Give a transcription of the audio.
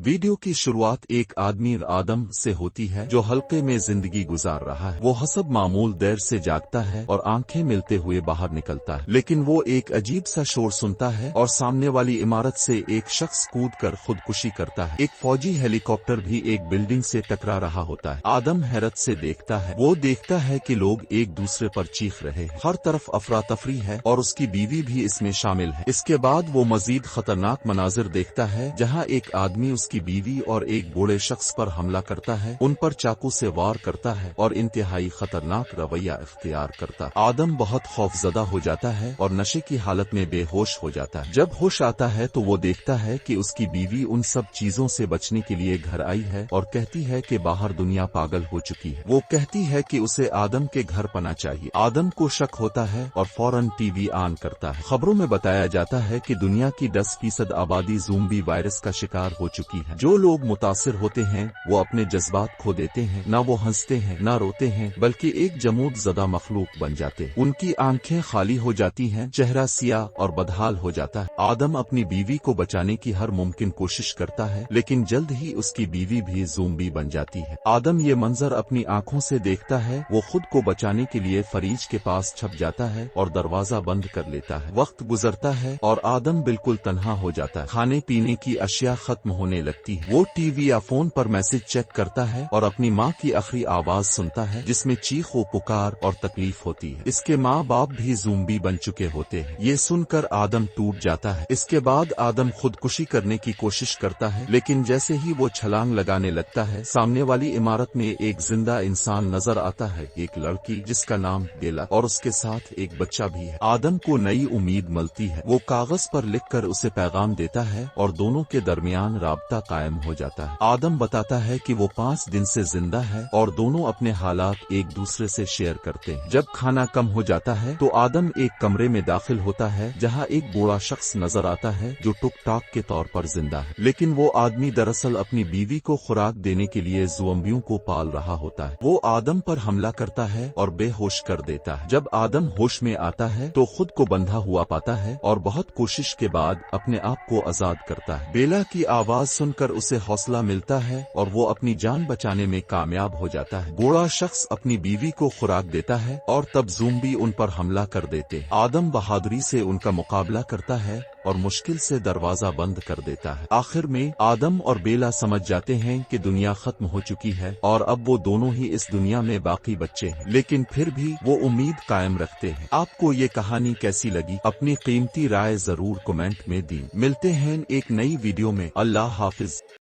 Video की शुरुआत एक आदमी आदम से होती है जो हल्के में जिंदगी गुजार रहा है। वो हसब मामूल देर से जागता है और आंखें मिलते हुए बाहर निकलता है, लेकिन वो एक अजीब सा शोर सुनता है और सामने वाली इमारत से एक शख्स कूदकर खुदकुशी करता है। एक फौजी हेलीकॉप्टर भी एक बिल्डिंग से टकरा रहा होता है। आदम हैरत से देखता है। वो देखता है कि लोग एक दूसरे पर चीख रहे हैं। हर तरफ अफरा तफरी है और उसकी बीवी भी इसमें शामिल है। इसके बाद वो मजीद खतरनाक मनाजिर देखता है, जहाँ एक आदमी उसकी बीवी और एक बूढ़े शख्स पर हमला करता है, उन पर चाकू से वार करता है और इंतहाई खतरनाक रवैया इख्तियार करता है। आदम बहुत खौफजदा हो जाता है और नशे की हालत में बेहोश हो जाता है। जब होश आता है तो वो देखता है कि उसकी बीवी उन सब चीजों से बचने के लिए घर आई है और कहती है कि बाहर दुनिया पागल हो चुकी है। वो कहती है कि उसे आदम के घर पना चाहिए। आदम को शक होता है और फौरन टीवी ऑन करता है। खबरों में बताया जाता है कि दुनिया की 10% आबादी ज़ोंबी वायरस का शिकार हो चुकी है। जो लोग मुतासिर होते हैं वो अपने जज्बात खो देते हैं। ना वो हंसते हैं ना रोते हैं, बल्कि एक जमूद ज़दा मखलूक बन जाते हैं। उनकी आंखें खाली हो जाती हैं, चेहरा सियाह और बदहाल हो जाता है। आदम अपनी बीवी को बचाने की हर मुमकिन कोशिश करता है, लेकिन जल्द ही उसकी बीवी भी ज़ोंबी बन जाती है। आदम ये मंजर अपनी आंखों से देखता है। वो खुद को बचाने के लिए फरीज के पास छप जाता है और दरवाजा बंद कर लेता है। वक्त गुजरता है और आदम बिल्कुल तन्हा हो जाता है। खाने पीने की अशिया खत्म होने लगती है। वो टीवी या फोन पर मैसेज चेक करता है और अपनी माँ की आखिरी आवाज सुनता है, जिसमें चीख व पुकार और तकलीफ होती है। इसके माँ बाप भी ज़ोंबी बन चुके होते हैं। ये सुनकर आदम टूट जाता है। इसके बाद आदम खुदकुशी करने की कोशिश करता है, लेकिन जैसे ही वो छलांग लगाने लगता है, सामने वाली इमारत में एक जिंदा इंसान नजर आता है। एक लड़की जिसका नाम बेला और उसके साथ एक बच्चा भी है। आदम को नई उम्मीद मिलती है। वो कागज पर लिखकर उसे पैगाम देता है और दोनों के दरमियान राब्ता कायम हो जाता है। आदम बताता है कि वो 5 दिन से जिंदा है और दोनों अपने हालात एक दूसरे से शेयर करते हैं। जब खाना कम हो जाता है तो आदम एक कमरे में दाखिल होता है, जहां एक बूढ़ा शख्स नजर आता है जो टुक टाक के तौर पर जिंदा है, लेकिन वो आदमी दरअसल अपनी बीवी को खुराक देने के लिए ज़ोंबियों को पाल रहा होता है। वो आदम पर हमला करता है और बेहोश कर देता है। जब आदम होश में आता है तो खुद को बंधा हुआ पाता है और बहुत कोशिश के बाद अपने आप को आजाद करता है। बेला की आवाज सुनकर उसे हौसला मिलता है और वो अपनी जान बचाने में कामयाब हो जाता है। बूढ़ा शख्स अपनी बीवी को खुराक देता है और तब ज़ोंबी उन पर हमला कर देते हैं। आदम बहादुरी से उनका मुकाबला करता है और मुश्किल से दरवाजा बंद कर देता है। आखिर में आदम और बेला समझ जाते हैं कि दुनिया खत्म हो चुकी है और अब वो दोनों ही इस दुनिया में बाकी बच्चे हैं, लेकिन फिर भी वो उम्मीद कायम रखते हैं। आपको ये कहानी कैसी लगी? अपनी कीमती राय जरूर कमेंट में दी। मिलते हैं एक नई वीडियो में। अल्लाह हाफिज।